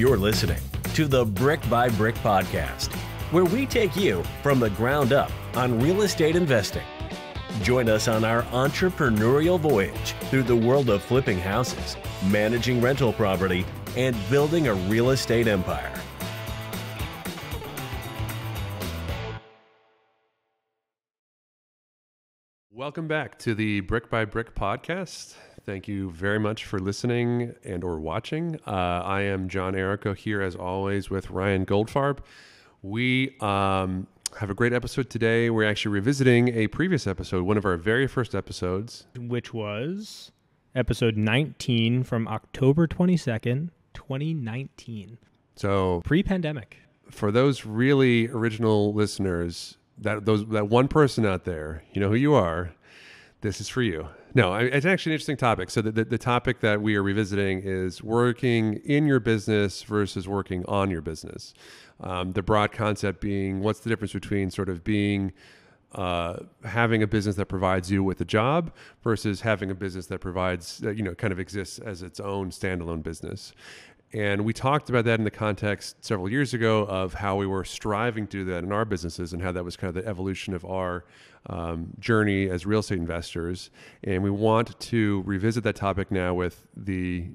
You're listening to the Brick by Brick podcast, where we take you from the ground up on real estate investing. Join us on our entrepreneurial voyage through the world of flipping houses, managing rental property, and building a real estate empire. Welcome back to the Brick by Brick podcast. Thank you very much for listening and or watching. I am John Erico here as always with Ryan Goldfarb. We have a great episode today. We're actually revisiting a previous episode, one of our very first episodes. Which was episode 19 from October 22nd, 2019. So pre-pandemic. For those really original listeners, that one person out there, you know who you are, this is for you. No, it's actually an interesting topic. So the topic that we are revisiting is working in your business versus working on your business. The broad concept being, what's the difference between sort of being, having a business that provides you with a job versus having a business that provides, kind of exists as its own standalone business. And we talked about that in the context several years ago of how we were striving to do that in our businesses and how that was kind of the evolution of our journey as real estate investors. And we want to revisit that topic now with the,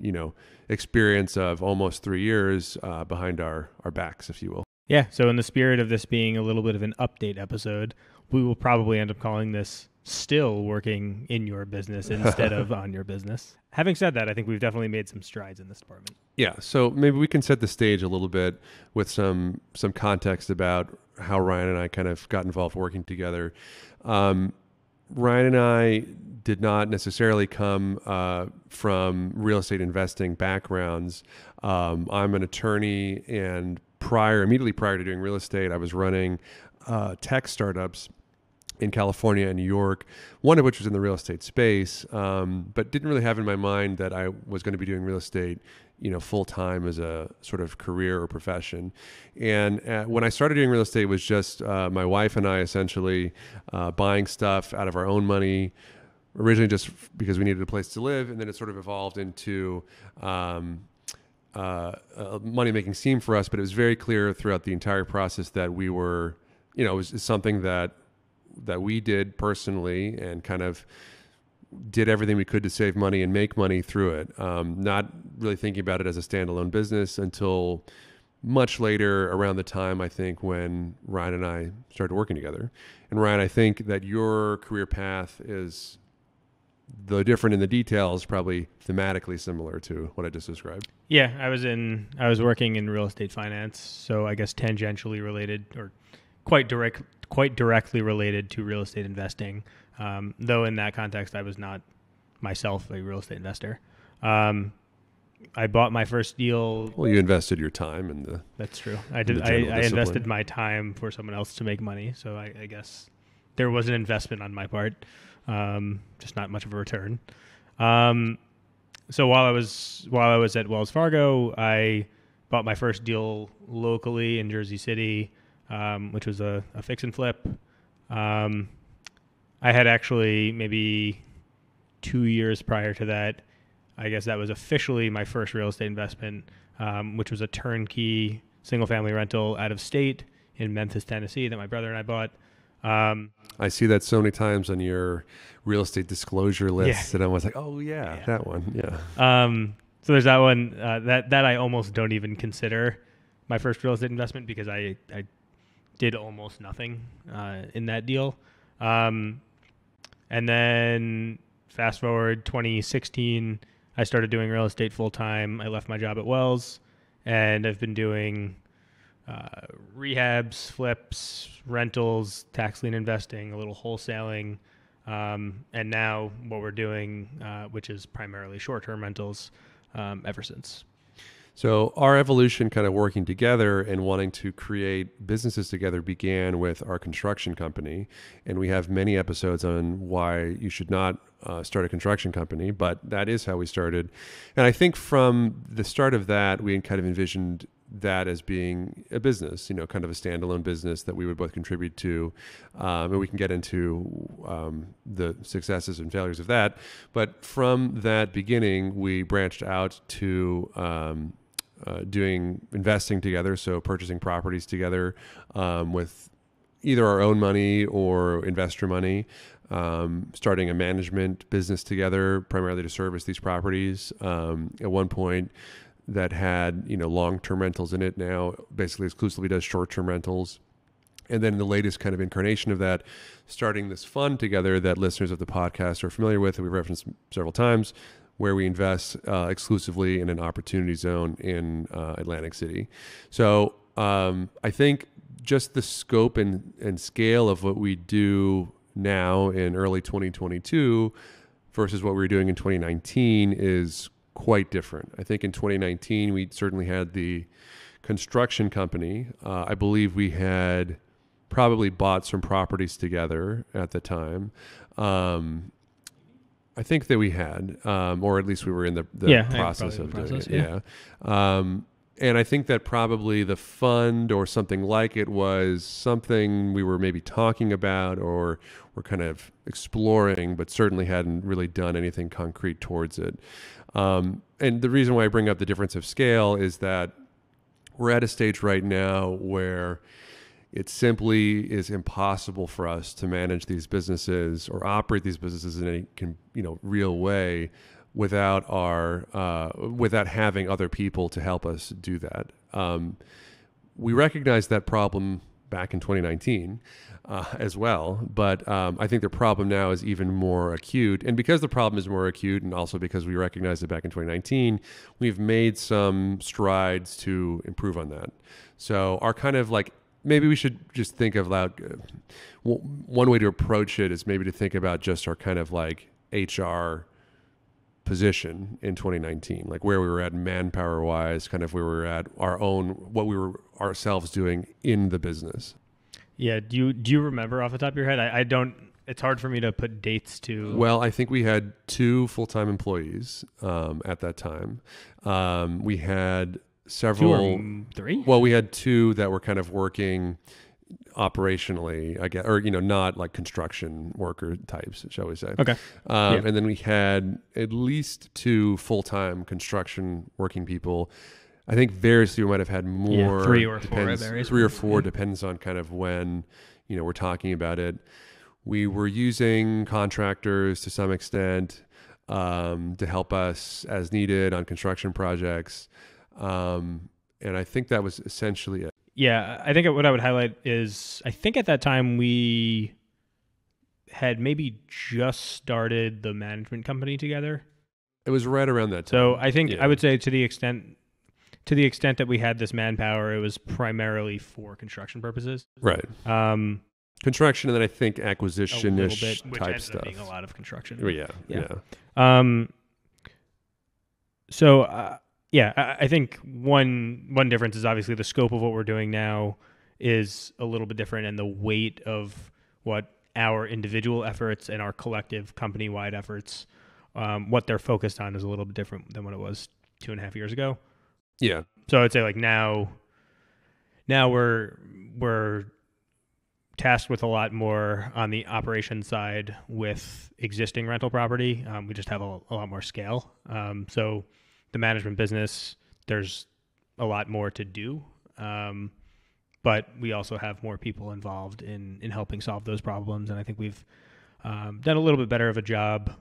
experience of almost 3 years behind our backs, if you will. Yeah. So in the spirit of this being a little bit of an update episode, we will probably end up calling this Still Working in Your Business instead of On Your Business. Having said that, I think we've definitely made some strides in this department. Yeah. So maybe we can set the stage a little bit with some context about how Ryan and I kind of got involved working together. Ryan and I did not necessarily come from real estate investing backgrounds. I'm an attorney, and immediately prior to doing real estate, I was running tech startups in California and New York, one of which was in the real estate space, but didn't really have in my mind that I was going to be doing real estate, full time as a sort of career or profession. And when I started doing real estate, it was just my wife and I essentially buying stuff out of our own money, originally just because we needed a place to live, and then it sort of evolved into a money-making scheme for us. But it was very clear throughout the entire process that we were, it was something that we did personally and kind of did everything we could to save money and make money through it. Not really thinking about it as a standalone business until much later, around the time, I think, when Ryan and I started working together. And Ryan, I think that your career path is, though different in the details, probably thematically similar to what I just described. Yeah, I was working in real estate finance, so I guess tangentially related or quite directly related to real estate investing. Though in that context, I was not myself a real estate investor. I bought my first deal. Well, you invested your time in the. That's true. I did. I invested my time for someone else to make money. So I guess there was an investment on my part, just not much of a return. So while I was at Wells Fargo, I bought my first deal locally in Jersey City, which was a fix and flip. I had actually maybe 2 years prior to that, I guess that was officially my first real estate investment, which was a turnkey single-family rental out of state in Memphis, Tennessee that my brother and I bought. I see that so many times on your real estate disclosure list, and I was like, oh, yeah, that one, yeah. So there's that one. That I almost don't even consider my first real estate investment because I did almost nothing in that deal. And then fast forward 2016, I started doing real estate full time. I left my job at Wells, and I've been doing rehabs, flips, rentals, tax lien investing, a little wholesaling, and now what we're doing, which is primarily short-term rentals, ever since. So our evolution kind of working together and wanting to create businesses together began with our construction company. And we have many episodes on why you should not start a construction company, but that is how we started. And I think from the start of that, we kind of envisioned that as being a business, kind of a standalone business that we would both contribute to. And we can get into the successes and failures of that. But from that beginning, we branched out to doing investing together, so purchasing properties together with either our own money or investor money, starting a management business together, primarily to service these properties. At one point, that had long-term rentals in it. Now, basically, exclusively does short-term rentals. And then the latest kind of incarnation of that, starting this fund together that listeners of the podcast are familiar with, that we've referenced several times, where we invest exclusively in an opportunity zone in Atlantic City. So I think just the scope and scale of what we do now in early 2022 versus what we were doing in 2019 is quite different. I think in 2019, we certainly had the construction company. I believe we had probably bought some properties together at the time. I think that we had, or at least we were in the process of doing it. Yeah. And I think that probably the fund or something like it was something we were maybe talking about or were kind of exploring, but certainly hadn't really done anything concrete towards it. And the reason why I bring up the difference of scale is that we're at a stage right now where it simply is impossible for us to manage these businesses or operate these businesses in a real way without without having other people to help us do that. We recognized that problem back in 2019 as well, but I think the problem now is even more acute. And because the problem is more acute, and also because we recognized it back in 2019, we've made some strides to improve on that. So our kind of maybe we should just think of one way to approach it is maybe to think about just our kind of HR position in 2019, where we were at manpower wise, kind of where we were at what we were ourselves doing in the business. Yeah. Do you remember off the top of your head? I don't, it's hard for me to put dates to. Well, I think we had 2 full-time employees at that time. We had several 2 or 3. Well, we had 2 that were kind of working operationally, I guess, or not construction worker types, shall we say? Okay. And then we had at least 2 full-time construction working people. I think variously we might have had more. Yeah, 3 or 4. 3 or 4 depends on kind of when we're talking about it. We were using contractors to some extent to help us as needed on construction projects. And I think that was essentially it. Yeah, I think what I would highlight is I think at that time we had maybe just started the management company together. It was right around that time. So I think I would say to the extent that we had this manpower, it was primarily for construction purposes. Right. Construction, and then I think acquisition-ish which type ended stuff. up being a lot of construction. Yeah. So I think one difference is obviously the scope of what we're doing now is a little bit different, and the weight of what our individual efforts and our collective company-wide efforts, what they're focused on is a little bit different than what it was 2.5 years ago. Yeah. So I'd say now we're tasked with a lot more on the operation side with existing rental property. We just have a lot more scale. So the management business, there's a lot more to do. But we also have more people involved in helping solve those problems. And I think we've done a little bit better of a job,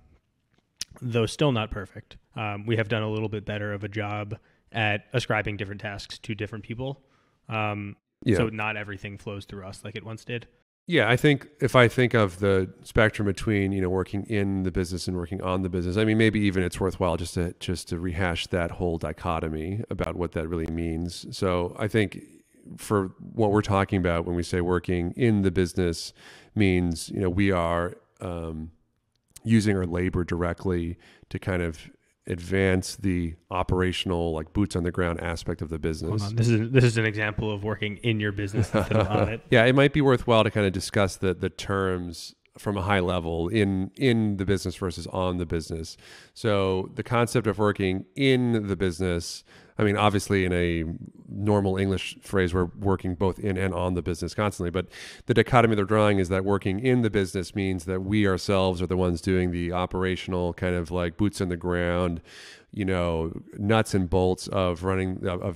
though still not perfect. We have done a little bit better of a job at ascribing different tasks to different people. So not everything flows through us like it once did. Yeah, I think if I think of the spectrum between working in the business and working on the business, I mean, maybe even it's worthwhile just to rehash that whole dichotomy about what that really means. So I think for what we're talking about when we say working in the business means we are using our labor directly to kind of advance the operational, boots on the ground aspect of the business. This is an example of working in your business instead of on it. Yeah, it might be worthwhile to kind of discuss the terms from a high level in the business versus on the business. So the concept of working in the business, I mean, obviously in a normal English phrase, we're working both in and on the business constantly. But the dichotomy they're drawing is that working in the business means that we ourselves are the ones doing the operational kind of boots on the ground, nuts and bolts of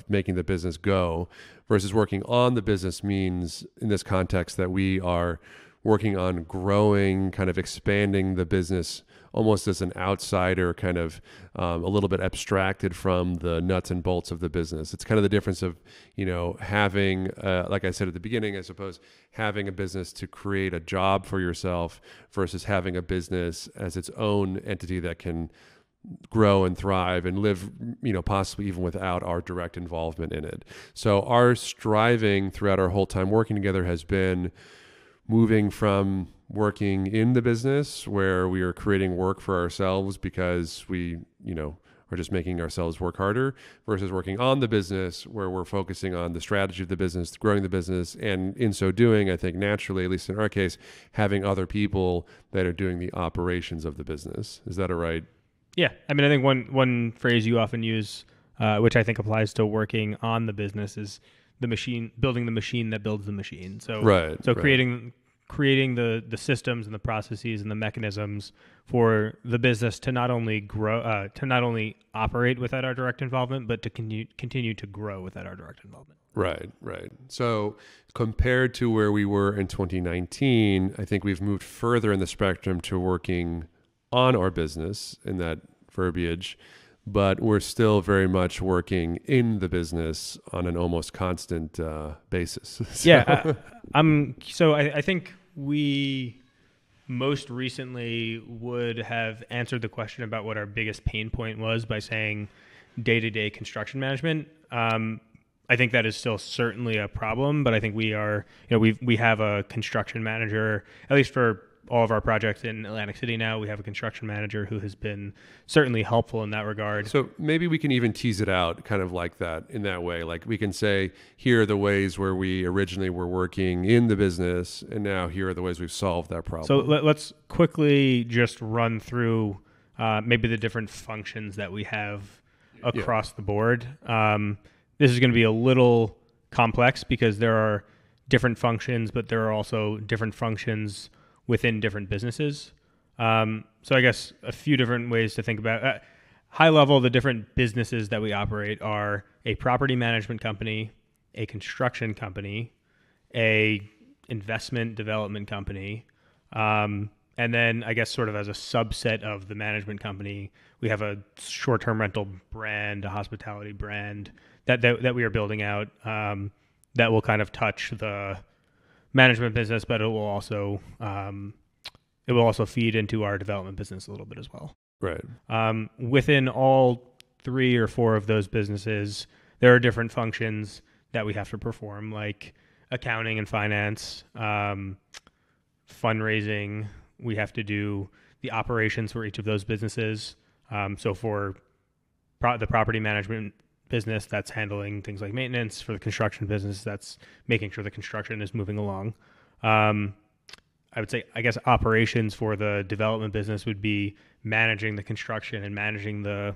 making the business go, versus working on the business means in this context that we are working on growing, kind of expanding the business almost as an outsider, kind of a little bit abstracted from the nuts and bolts of the business. It's kind of the difference of, having, like I said at the beginning, I suppose, having a business to create a job for yourself versus having a business as its own entity that can grow and thrive and live, possibly even without our direct involvement in it. So our striving throughout our whole time working together has been moving from working in the business where we are creating work for ourselves because we, are just making ourselves work harder, versus working on the business where we're focusing on the strategy of the business, growing the business. And in so doing, I think naturally, at least in our case, having other people that are doing the operations of the business. Is that a right? Yeah. I mean, I think one phrase you often use, which I think applies to working on the business, is building the machine that builds the machine. So, creating the systems and the processes and the mechanisms for the business to not only grow, to not only operate without our direct involvement, but to continue to grow without our direct involvement. Right. So compared to where we were in 2019, I think we've moved further in the spectrum to working on our business in that verbiage, but we're still very much working in the business on an almost constant basis. So. Yeah, I think we most recently would have answered the question about what our biggest pain point was by saying day-to-day construction management. I think that is still certainly a problem, but I think we have a construction manager, at least for all of our projects in Atlantic City now. We have a construction manager who has been certainly helpful in that regard. So maybe we can even tease it out kind of like that, in that way. Like we can say, here are the ways where we originally were working in the business, and now here are the ways we've solved that problem. So let's quickly just run through maybe the different functions that we have across the board. This is going to be a little complex because there are different functions, but there are also different functions within different businesses. So I guess a few different ways to think about high level, the different businesses that we operate are a property management company, a construction company, a investment development company, and then I guess sort of as a subset of the management company, we have a short-term rental brand, a hospitality brand that we are building out that will kind of touch the management business, but it will also feed into our development business a little bit as well. Right. Within all 3 or 4 of those businesses, there are different functions that we have to perform, like accounting and finance, fundraising. We have to do the operations for each of those businesses. So for the property management business, that's handling things like maintenance. For the construction business, that's making sure the construction is moving along. I would say, I guess, operations for the development business would be managing the construction and managing the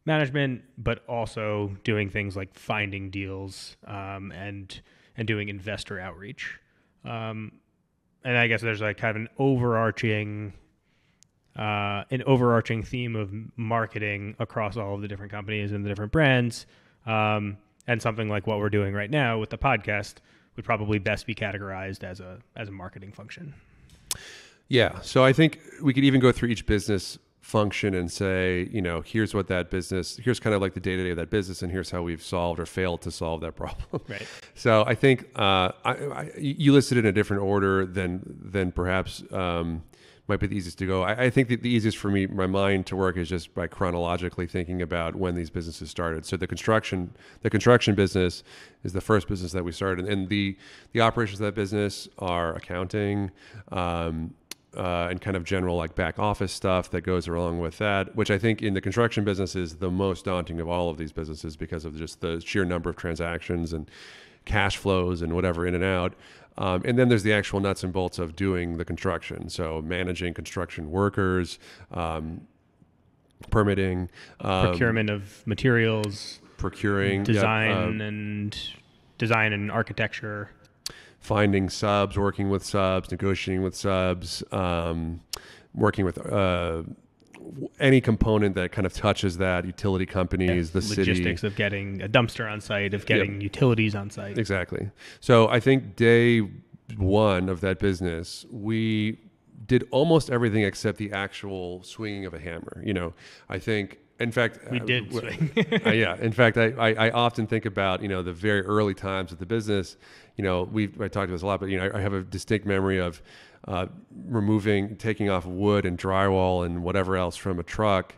management, but also doing things like finding deals and doing investor outreach. And I guess there's like kind of an overarching theme of marketing across all of the different companies and the different brands. And something like what we're doing right now with the podcast would probably best be categorized as a marketing function. Yeah. So I think we could even go through each business function and say, here's what that business, here's kind of like the day-to-day of that business, and here's how we've solved or failed to solve that problem. Right. So I think you listed it in a different order than perhaps might be the easiest to go. I think that the easiest for me, my mind to work, is just by chronologically thinking about when these businesses started. So the construction business is the first business that we started, and the operations of that business are accounting, and kind of general like back office stuff that goes along with that, which I think in the construction business is the most daunting of all of these businesses because of just the sheer number of transactions and cash flows and whatever in and out. And then there's the actual nuts and bolts of doing the construction. So managing construction workers, permitting, procurement of materials, design and architecture, finding subs, working with subs, negotiating with subs, working with any component that kind of touches that, utility companies, the city. Logistics of getting a dumpster on site, of getting utilities on site. Exactly. So I think day one of that business, we did almost everything except the actual swinging of a hammer. I think, in fact, we did swing. Yeah. In fact, I often think about, the very early times of the business. I talked about this a lot, but, I have a distinct memory of taking off wood and drywall and whatever else from a truck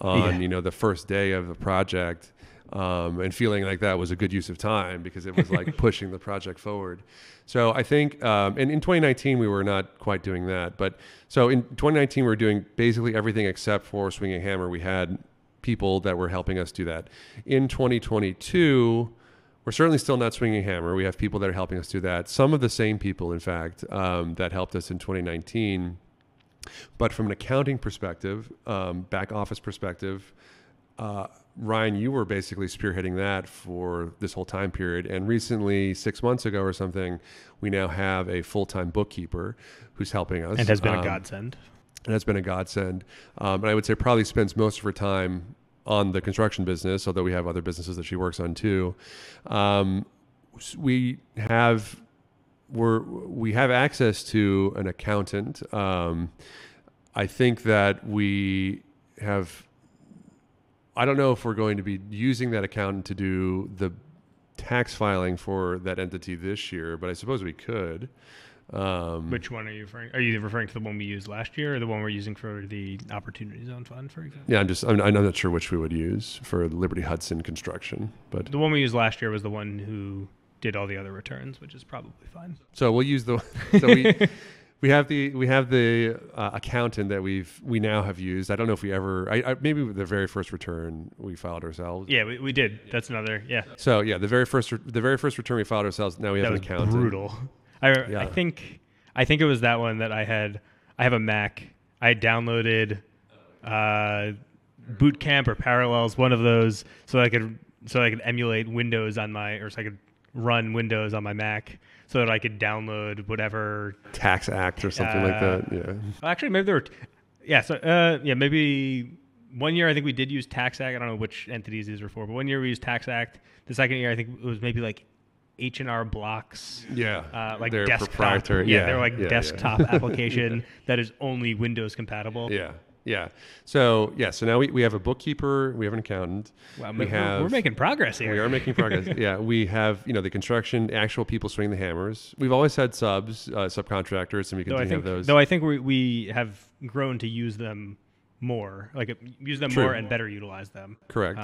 on, the first day of the project, and feeling like that was a good use of time because it was like pushing the project forward. So I think, and in 2019, we were not quite doing that. But so in 2019, we were doing basically everything except for swinging a hammer. We had people that were helping us do that. In 2022, we're certainly still not swinging a hammer. We have people that are helping us do that. Some of the same people, in fact, that helped us in 2019. But from an accounting perspective, back office perspective, Ryan, you were basically spearheading that for this whole time period. And recently, 6 months ago or something, we now have a full-time bookkeeper who's helping us. And has been a godsend. And has been a godsend. And I would say probably spends most of her time on the construction business, although we have other businesses that she works on too. We have access to an accountant. I think that we have... I don't know if we're going to be using that accountant to do the tax filing for that entity this year, but I suppose we could. Which one are you referring? Are you referring to the one we used last year, or the one we're using for the Opportunity Zone Fund, for example? Yeah, I'm not sure which we would use for Liberty Hudson construction, but the one we used last year was the one who did all the other returns, which is probably fine. So we'll use we have the accountant that we now have used. I don't know if we ever, maybe the very first return we filed ourselves. Yeah, we did. That's another, yeah. So yeah, the very first return we filed ourselves. Now we have an accountant. Brutal. I think it was that one that I have a Mac. I downloaded Boot Camp or Parallels, one of those, so I could emulate Windows so I could run Windows on my Mac, so that I could download whatever Tax Act or something like that. Yeah. Actually, maybe there were. Maybe 1 year I think we did use Tax Act. I don't know which entities these were for, but 1 year we used Tax Act. The second year I think it was maybe like H&R Blocks. Yeah. Like they're desktop. proprietary. Yeah, they're like desktop application that is only Windows compatible. Yeah. Yeah. So now we have a bookkeeper, we have an accountant. Wow, we're making progress here. We are making progress. Yeah. We have, the construction, actual people swinging the hammers. We've always had subcontractors, and we continue to have those. Though I think we have grown to use them more, more and better utilize them. Correct.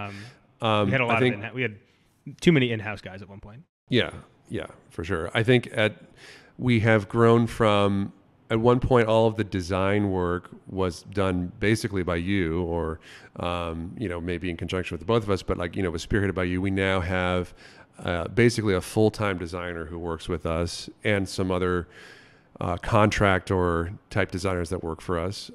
We had a lot we had too many in-house guys at one point. Yeah, for sure. I think we have grown from, at one point, all of the design work was done basically by you, or maybe in conjunction with the both of us, but was spearheaded by you. We now have basically a full-time designer who works with us, and some other contract or type designers that work for us.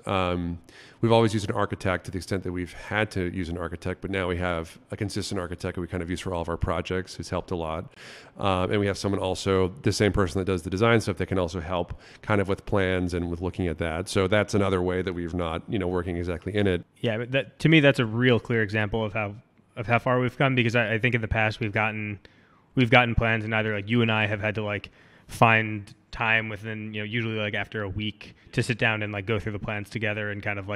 We've always used an architect to the extent that we've had to use an architect, but now we have a consistent architect that we kind of use for all of our projects, who's helped a lot. And we have someone also, the same person that does the design stuff, that can also help kind of with plans and with looking at that. So that's another way that we've not, working exactly in it. Yeah, but to me, that's a real clear example of how far we've come, because I think in the past we've gotten plans, and either you and I have had to find time within, usually after a week, to sit down and go through the plans together and kind of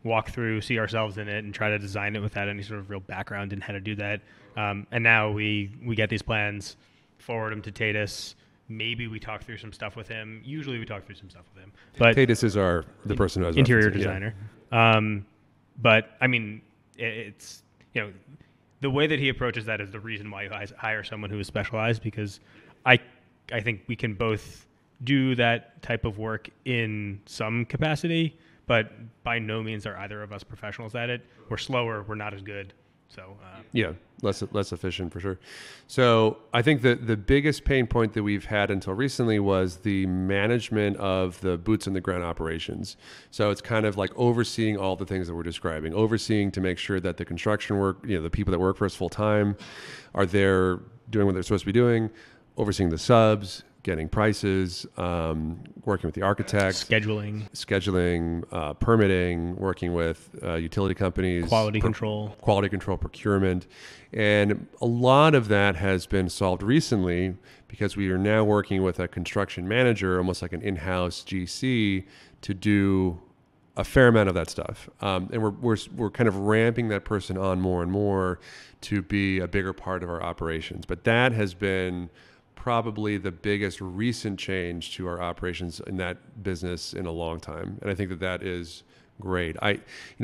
walk through, see ourselves in it, and try to design it without any sort of real background in how to do that. And now we get these plans, forward them to Tatus. Maybe we talk through some stuff with him. Usually we talk through some stuff with him. But Tatus is the person who has interior designer. Yeah. But I mean, it's the way that he approaches that is the reason why you hire someone who is specialized, because I think we can both do that type of work in some capacity, but by no means are either of us professionals at it. We're slower. We're not as good. So less efficient for sure. So I think that the biggest pain point that we've had until recently was the management of the boots on the ground operations. So it's kind of overseeing all the things that we're describing, overseeing to make sure that the construction work, the people that work for us full time are there doing what they're supposed to be doing, overseeing the subs, getting prices, working with the architect, scheduling, permitting, working with utility companies, quality control, procurement. And a lot of that has been solved recently because we are now working with a construction manager, almost like an in-house GC, to do a fair amount of that stuff. And we're kind of ramping that person on more and more to be a bigger part of our operations. But that has been probably the biggest recent change to our operations in that business in a long time. And I think that is great.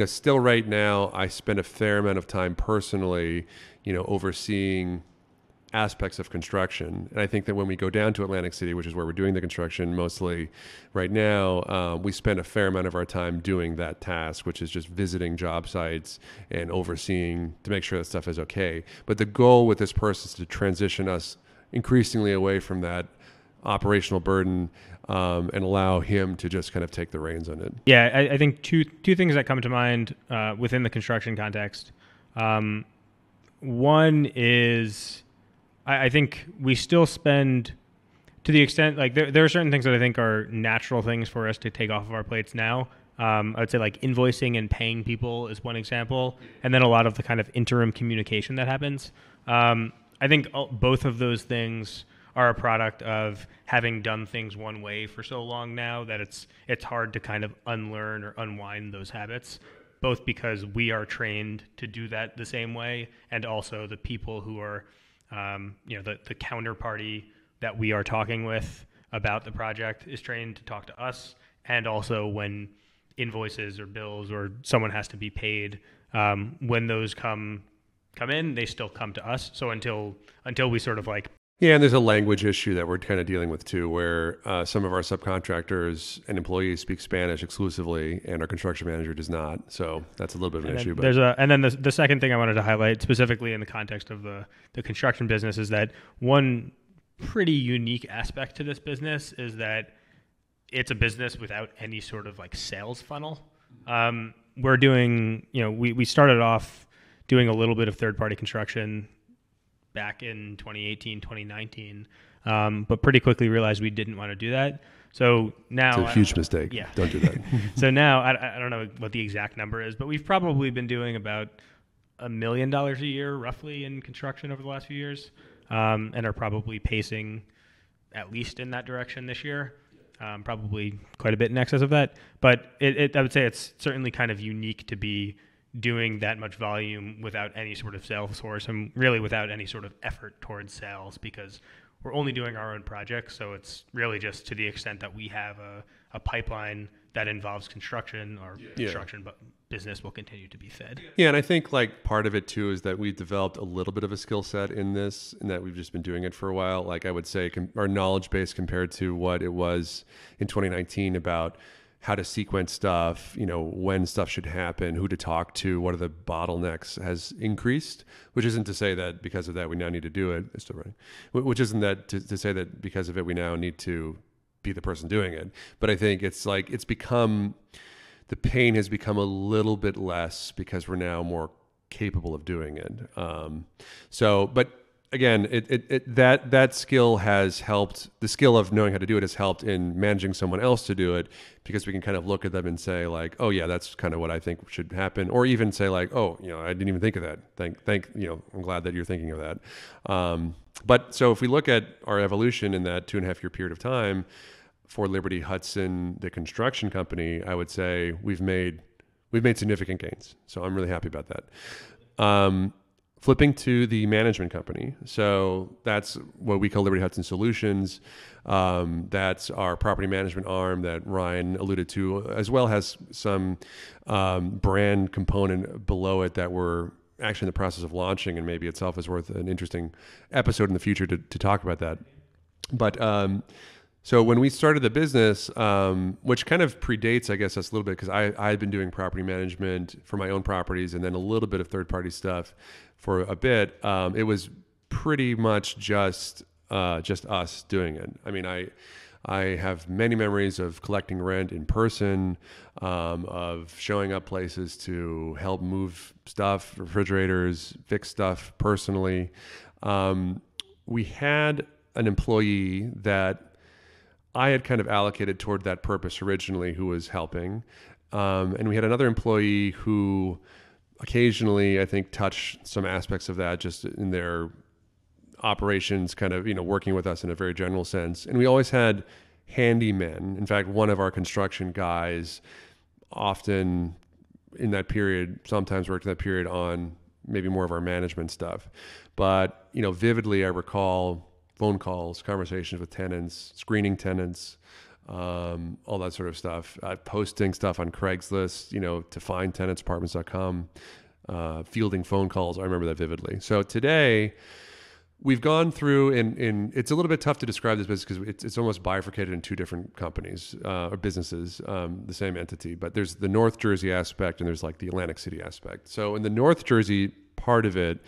Still right now, I spend a fair amount of time personally, overseeing aspects of construction. And I think that when we go down to Atlantic City, which is where we're doing the construction mostly right now, we spend a fair amount of our time doing that task, which is just visiting job sites and overseeing to make sure that stuff is okay. But the goal with this person is to transition us increasingly away from that operational burden and allow him to just kind of take the reins on it. Yeah, I think two things that come to mind within the construction context. One is I think we still spend, to the extent, like there are certain things that I think are natural things for us to take off of our plates now. I would say like invoicing and paying people is one example. And then a lot of the kind of interim communication that happens. I think both of those things are a product of having done things one way for so long now that it's hard to kind of unlearn or unwind those habits, both because we are trained to do that the same way, and also the people who are the counterparty that we are talking with about the project is trained to talk to us. And also when invoices or bills or someone has to be paid, when those come in, they still come to us. So until we sort of like... Yeah, and there's a language issue that we're kind of dealing with too, where some of our subcontractors and employees speak Spanish exclusively, and our construction manager does not. So that's a little bit of an issue. And then the second thing I wanted to highlight specifically in the context of the construction business is that one pretty unique aspect to this business is that it's a business without any sort of like sales funnel. We're doing, we started off doing a little bit of third-party construction back in 2018, 2019, but pretty quickly realized we didn't want to do that. So now... It's a huge mistake. Yeah. Don't do that. So now, I don't know what the exact number is, but we've probably been doing about $1 million a year, roughly, in construction over the last few years, and are probably pacing at least in that direction this year, probably quite a bit in excess of that. But I would say it's certainly kind of unique to be doing that much volume without any sort of sales force and really without any sort of effort towards sales, because we're only doing our own projects. So it's really just to the extent that we have a pipeline that involves construction, or construction business will continue to be fed. Yeah, and I think like part of it too is that we've developed a little bit of a skill set in this, and that we've just been doing it for a while. Like I would say our knowledge base compared to what it was in 2019 about how to sequence stuff, when stuff should happen, who to talk to, what are the bottlenecks, has increased, which isn't to say that because of that we now need to do it. It's still running. Which isn't that to say that because of it we now need to be the person doing it. But I think it's like the pain has become a little bit less because we're now more capable of doing it. But again, that skill has helped. The skill of knowing how to do it has helped in managing someone else to do it, because we can kind of look at them and say like, oh yeah, that's kind of what I think should happen, or even say like, oh, I didn't even think of that. I'm glad that you're thinking of that. But so if we look at our evolution in that 2.5 year period of time for Liberty Hudson, the construction company, I would say we've made significant gains. So I'm really happy about that. Flipping to the management company. So that's what we call Liberty Hudson Solutions. That's our property management arm that Ryan alluded to, as well as some brand component below it that we're actually in the process of launching, and maybe itself is worth an interesting episode in the future to talk about that. But so when we started the business, which kind of predates, I guess, us a little bit, because I had been doing property management for my own properties and then a little bit of third-party stuff for a bit. It was pretty much just us doing it. I mean, I have many memories of collecting rent in person, of showing up places to help move stuff, refrigerators, fix stuff personally. We had an employee that I had kind of allocated toward that purpose originally, who was helping. And we had another employee who occasionally, I think, touched some aspects of that just in their operations, kind of, working with us in a very general sense. And we always had handymen. In fact, one of our construction guys often in that period, sometimes worked in that period on maybe more of our management stuff. But, vividly, I recall phone calls, conversations with tenants, screening tenants, all that sort of stuff, posting stuff on Craigslist, to find tenants, apartments.com, fielding phone calls. I remember that vividly. So today we've gone through and it's a little bit tough to describe this business because it's almost bifurcated in two different companies or businesses, the same entity, but there's the North Jersey aspect and there's like the Atlantic City aspect. So in the North Jersey part of it,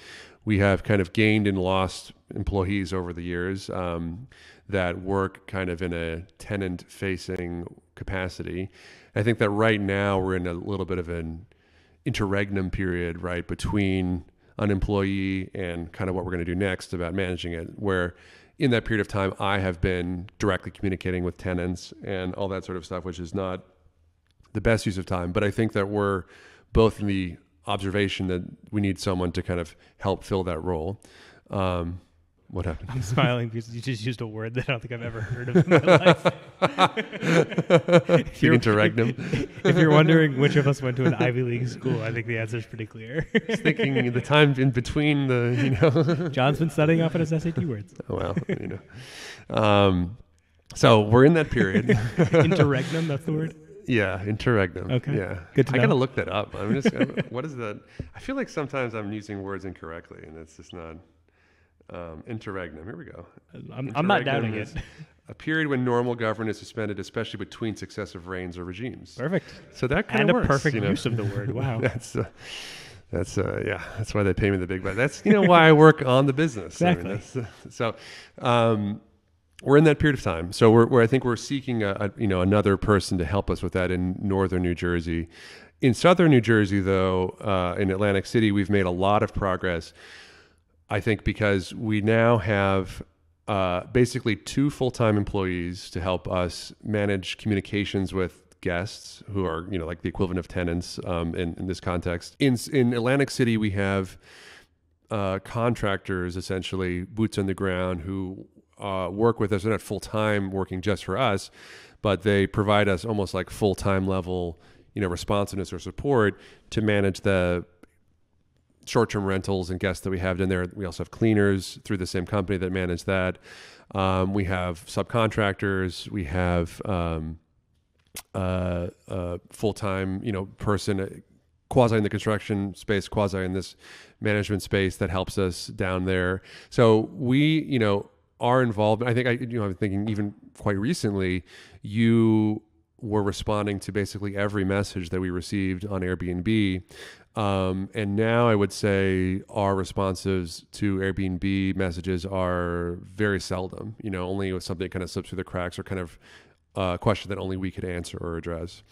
we have kind of gained and lost employees over the years that work kind of in a tenant-facing capacity. I think that right now we're in a little bit of an interregnum period, right, between an employee and kind of what we're going to do next about managing it, where in that period of time, I have been directly communicating with tenants and all that sort of stuff, which is not the best use of time. But I think that we're both in the observation that we need someone to kind of help fill that role. What happened? I'm smiling because you just used a word that I don't think I've ever heard of in my life. Interregnum. If you're wondering which of us went to an Ivy League school, I think the answer is pretty clear. Just thinking the time in between the, John's been studying up on his SAT words. Well, so we're in that period. Interregnum, that's the word? Yeah, interregnum. Okay. Yeah. Good to know. I got to look that up. I'm just, what is that? I feel like sometimes I'm using words incorrectly and it's just not. Interregnum. Here we go. I'm not doubting it. A period when normal governance is suspended, especially between successive reigns or regimes. Perfect. So that kind of works. And a perfect use of the word. Wow. That's why they pay me the big bucks. That's why I work on the business. Exactly. We're in that period of time. So I think we're seeking another person to help us with that in northern New Jersey. In southern New Jersey, though, in Atlantic City, we've made a lot of progress. I think because we now have basically 2 full-time employees to help us manage communications with guests who are, like the equivalent of tenants in this context. In Atlantic City, we have contractors, essentially boots on the ground, who work with us. They're not full-time working just for us, but they provide us almost like full-time level, responsiveness or support to manage the short-term rentals and guests that we have in there. We also have cleaners through the same company that manage that. We have subcontractors. We have full-time, person, quasi in the construction space, quasi in this management space that helps us down there. So we, are involved. I think I'm thinking even quite recently, you were responding to basically every message that we received on Airbnb. And now I would say our responses to Airbnb messages are very seldom, only if something kind of slips through the cracks or kind of a question that only we could answer or address.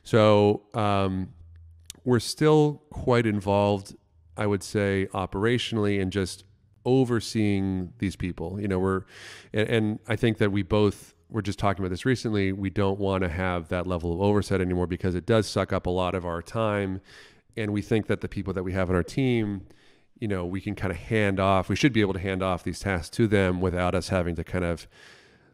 So we're still quite involved, I would say, operationally in just overseeing these people. And I think that we're just talking about this recently. We don't want to have that level of oversight anymore because it does suck up a lot of our time. And we think that the people that we have on our team, we can kind of hand off. We should be able to hand off these tasks to them without us having to kind of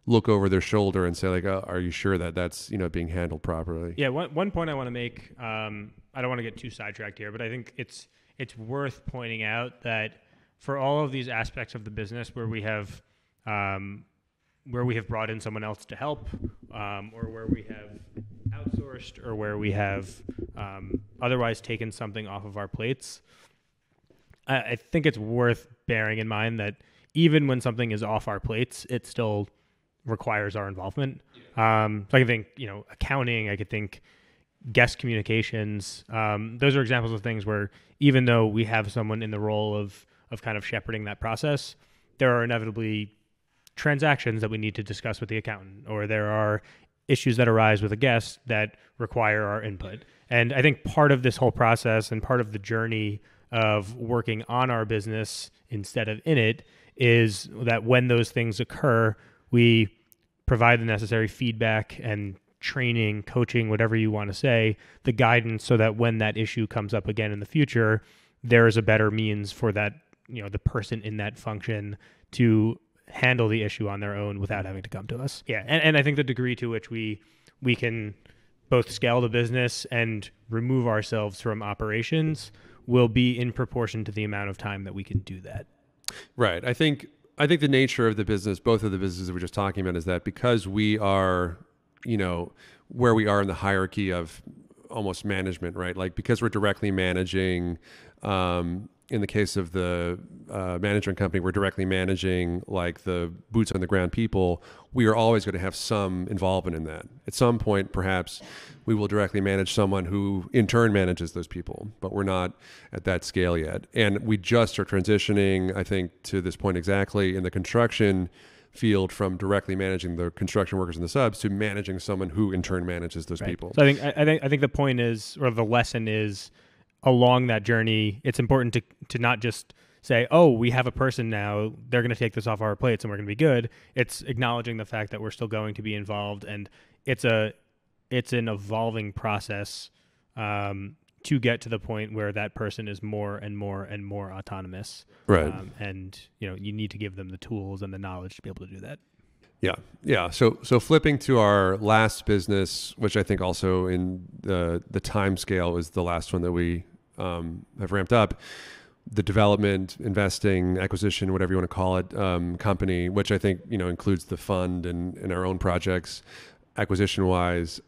look over their shoulder and say like, oh, are you sure that that's, being handled properly? Yeah. One point I want to make, I don't want to get too sidetracked here, but I think it's worth pointing out that for all of these aspects of the business where we have brought in someone else to help, or where we have outsourced, or where we have otherwise taken something off of our plates, I think it's worth bearing in mind that even when something is off our plates, it still requires our involvement. So I can think, accounting, I could think guest communications. Those are examples of things where even though we have someone in the role of kind of shepherding that process, there are inevitably transactions that we need to discuss with the accountant, or there are issues that arise with a guest that require our input. And I think part of this whole process and part of the journey of working on our business instead of in it is that when those things occur, we provide the necessary feedback and training, coaching, whatever you want to say, the guidance, so that when that issue comes up again in the future, there is a better means for that, the person in that function to handle the issue on their own without having to come to us. Yeah. And I think the degree to which we can both scale the business and remove ourselves from operations will be in proportion to the amount of time that we can do that. Right. I think the nature of the business, both of the businesses that we're just talking about, is that because we are, where we are in the hierarchy of almost management, right? Like, because we're directly managing, in the case of the management company, we're directly managing like the boots on the ground people. We are always going to have some involvement in that. At some point, perhaps we will directly manage someone who in turn manages those people, but we're not at that scale yet. And we just are transitioning, I think, to this point exactly in the construction field, from directly managing the construction workers and the subs to managing someone who in turn manages those people. So I think the point is, or the lesson is, along that journey, it's important to not just say, oh, we have a person now, they're going to take this off our plates and we're going to be good. It's acknowledging the fact that we're still going to be involved, and it's an evolving process to get to the point where that person is more and more and more autonomous. Right. And you need to give them the tools and the knowledge to be able to do that. Yeah. So flipping to our last business, which I think also in the time scale is the last one that we have ramped up, the development, investing, acquisition, whatever you want to call it, company, which I think includes the fund and our own projects, acquisition wise.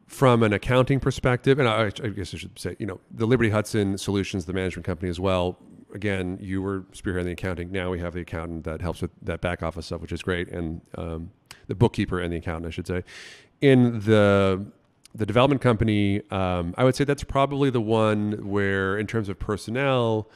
From an accounting perspective, and I guess I should say, the Liberty Hudson Solutions, the management company as well. Again, you were spearheading the accounting. Now we have the accountant that helps with that back office stuff, which is great, and the bookkeeper and the accountant, I should say. In the development company, I would say that's probably the one where, in terms of personnel,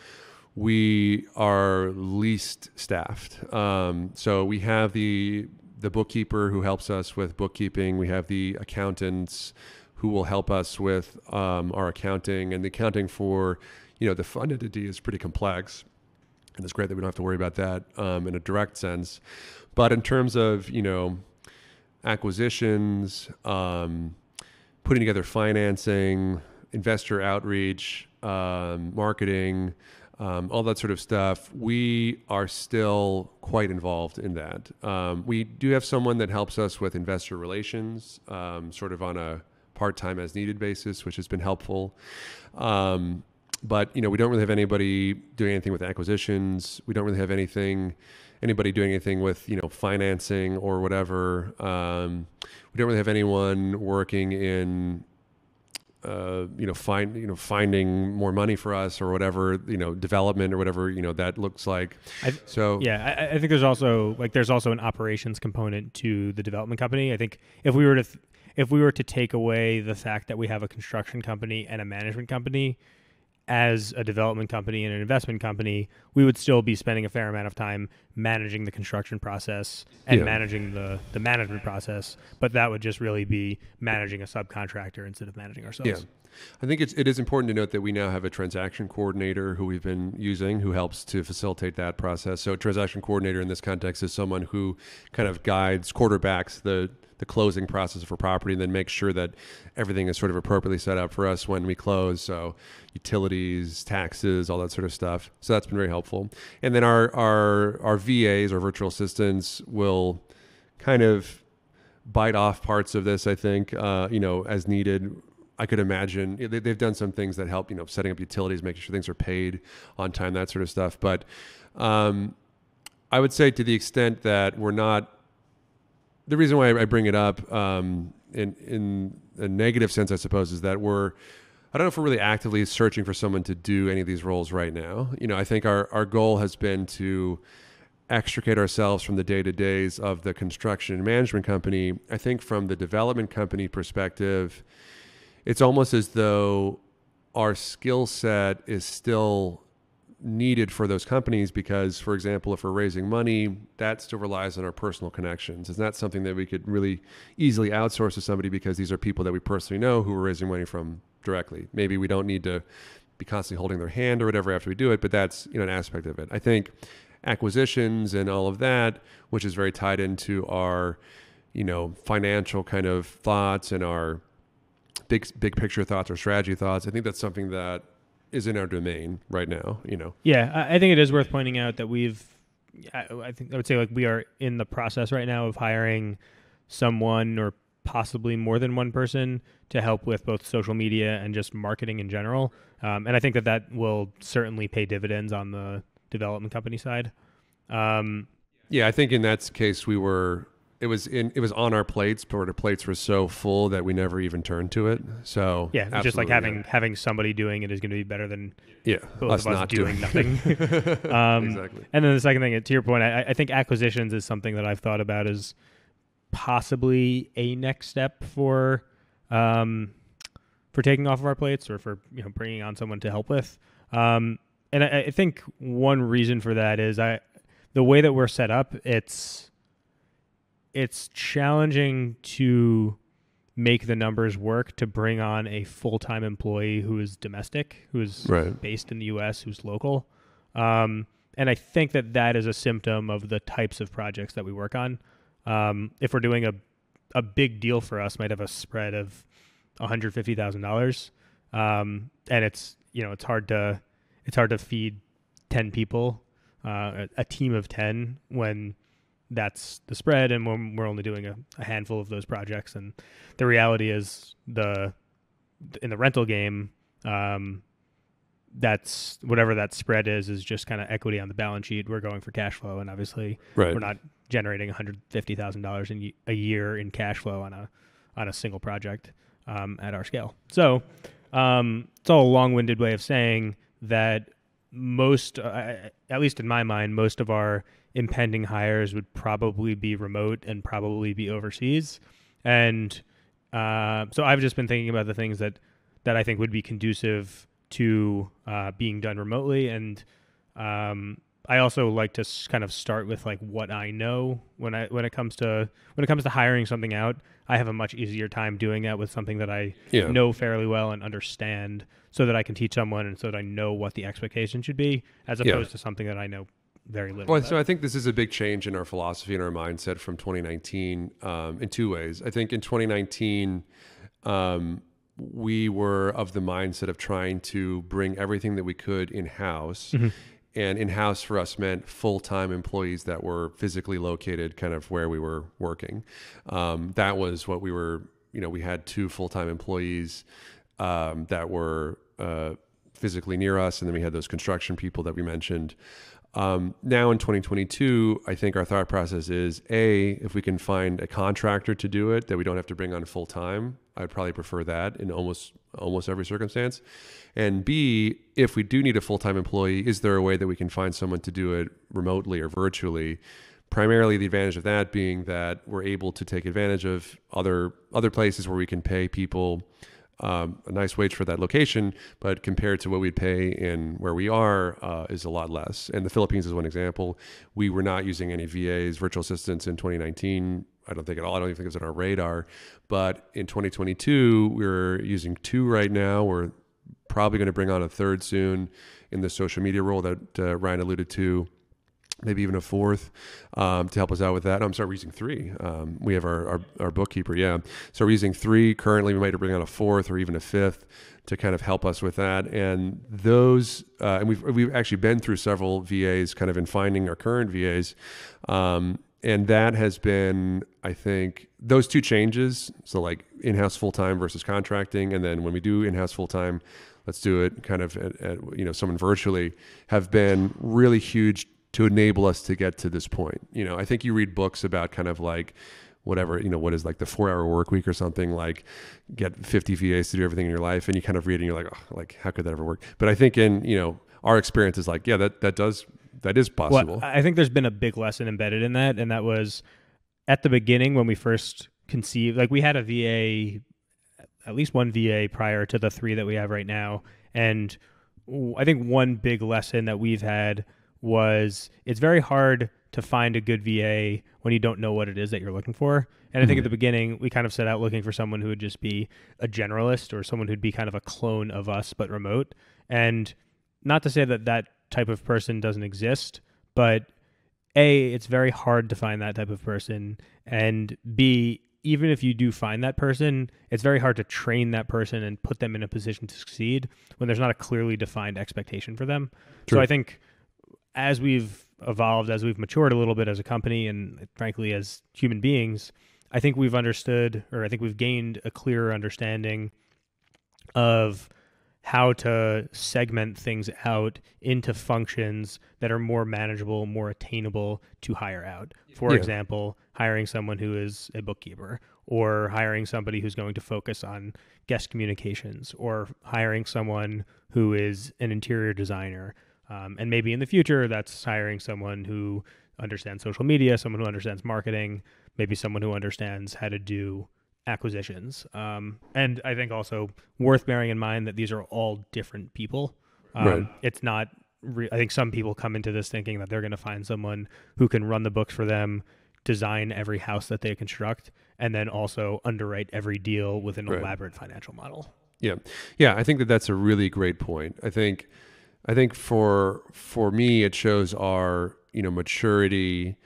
we are least staffed. So we have the bookkeeper who helps us with bookkeeping. We have the accountants who will help us with our accounting, and the accounting for the fund entity is pretty complex, and it's great that we don't have to worry about that in a direct sense. But in terms of acquisitions, putting together financing, investor outreach, marketing, all that sort of stuff, we are still quite involved in that. We do have someone that helps us with investor relations, sort of on a part-time as needed basis, which has been helpful. But we don't really have anybody doing anything with acquisitions. We don't really have anybody doing anything with financing or whatever. We don't really have anyone working in finding more money for us or whatever, development or whatever, that looks like. I think there's also an operations component to the development company. I think if we were to take away the fact that we have a construction company and a management company as a development company and an investment company, we would still be spending a fair amount of time managing the construction process and managing the management process, but that would just really be managing a subcontractor instead of managing ourselves. Yeah. I think it is important to note that we now have a transaction coordinator who we've been using, who helps to facilitate that process. So a transaction coordinator in this context is someone who kind of quarterbacks the closing process for property, and then makes sure that everything is sort of appropriately set up for us when we close. So utilities, taxes, all that sort of stuff. So that's been very helpful. And then our VAs, our virtual assistants, will kind of bite off parts of this, I think, as needed. I could imagine they've done some things that help, setting up utilities, making sure things are paid on time, that sort of stuff. But I would say, to the extent that we're not, the reason why I bring it up in a negative sense, I suppose, is that I don't know if we're really actively searching for someone to do any of these roles right now. I think our goal has been to extricate ourselves from the day-to-days of the construction and management company. I think from the development company perspective, it's almost as though our skill set is still needed for those companies because, for example, if we're raising money, that still relies on our personal connections. It's not something that we could really easily outsource to somebody because these are people that we personally know who we're raising money from directly. Maybe we don't need to be constantly holding their hand or whatever after we do it, but that's an aspect of it. I think acquisitions and all of that, which is very tied into our, financial kind of thoughts and our big picture thoughts or strategy thoughts. I think that's something that is in our domain right now, Yeah, I think it is worth pointing out that I would say like we are in the process right now of hiring someone or possibly more than one person to help with both social media and just marketing in general. And I think that will certainly pay dividends on the development company side. Yeah, I think in that case it was on our plates, but our plates were so full that we never even turned to it. So yeah, just like having somebody doing it is going to be better than both us of us not doing nothing. Exactly. And then the second thing, to your point, I think acquisitions is something that I've thought about as possibly a next step for taking off of our plates or for bringing on someone to help with. And I think one reason for that is the way that we're set up, it's challenging to make the numbers work to bring on a full-time employee who is domestic, who is based in the U.S., who's local. And I think that is a symptom of the types of projects that we work on. If we're doing a big deal for us, might have a spread of $150,000, and it's hard to feed 10 people, a team of 10 when that's the spread, and when we're only doing a handful of those projects. And the reality is in the rental game, that's whatever that spread is just kind of equity on the balance sheet. We're going for cash flow, and obviously we're not generating $150,000 a year in cash flow on a single project at our scale. So it's all a long-winded way of saying that most, at least in my mind, most of our impending hires would probably be remote and probably be overseas. And so I've just been thinking about the things that I think would be conducive to being done remotely. And I also like to kind of start with like what I know when it comes to hiring something out. I have a much easier time doing that with something that I know fairly well and understand, so that I can teach someone and so that I know what the expectation should be, as opposed to something that I know very little about. So I think this is a big change in our philosophy and our mindset from 2019 in two ways. I think in 2019, we were of the mindset of trying to bring everything that we could in-house. Mm-hmm. And in-house for us meant full-time employees that were physically located kind of where we were working. That was what we were, we had 2 full-time employees that were physically near us. And then we had those construction people that we mentioned. Now in 2022, I think our thought process is if we can find a contractor to do it that we don't have to bring on full time, I'd probably prefer that in almost every circumstance. And B, if we do need a full-time employee, is there a way that we can find someone to do it remotely or virtually? Primarily the advantage of that being that we're able to take advantage of other places where we can pay people a nice wage for that location, but compared to what we'd pay in where we are is a lot less. And the Philippines is one example. We were not using any VAs, virtual assistants in 2019. I don't think at all. I don't even think it was on our radar. But in 2022, we're using 2 right now. We're probably going to bring on a 3rd soon in the social media role that Ryan alluded to. Maybe even a 4th to help us out with that. I'm sorry, we're using 3. We have our bookkeeper, So we're using 3 currently. We might bring on a 4th or even a 5th to kind of help us with that. And those, and we've actually been through several VAs, kind of in finding our current VAs, and that has been, I think, those 2 changes. So like in-house full-time versus contracting, and then when we do in-house full-time, let's do it kind of at someone virtually, have been really huge to enable us to get to this point. I think you read books about kind of like whatever, what is like the 4-hour work week or something, like get 50 VAs to do everything in your life. And you kind of read and you're like, oh, like how could that ever work? But I think in, our experience is like, that is possible. Well, I think there's been a big lesson embedded in that. And that was at the beginning when we first conceived, like we had a VA, at least one VA prior to the 3 that we have right now. And I think one big lesson that we've had was it's very hard to find a good VA when you don't know what it is that you're looking for. And I think at the beginning, we kind of set out looking for someone who would just be a generalist or someone who'd be kind of a clone of us, but remote. And not to say that type of person doesn't exist, But A, it's very hard to find that type of person. And B, even if you do find that person, it's very hard to train that person and put them in a position to succeed when there's not a clearly defined expectation for them. True. So I think as we've evolved, as we've matured a little bit as a company and frankly as human beings, I think we've understood, or I think we've gained a clearer understanding of how to segment things out into functions that are more manageable, more attainable to hire out. For example, hiring someone who is a bookkeeper, or hiring somebody who's going to focus on guest communications, or hiring someone who is an interior designer. And maybe in the future, that's hiring someone who understands social media, someone who understands marketing, maybe someone who understands how to do acquisitions. And I think also worth bearing in mind that these are all different people. Right. It's not, I think some people come into this thinking that they're going to find someone who can run the books for them, design every house that they construct, and then also underwrite every deal with an elaborate financial model. Yeah. Yeah. I think that that's a really great point. I think for me, it shows our, maturity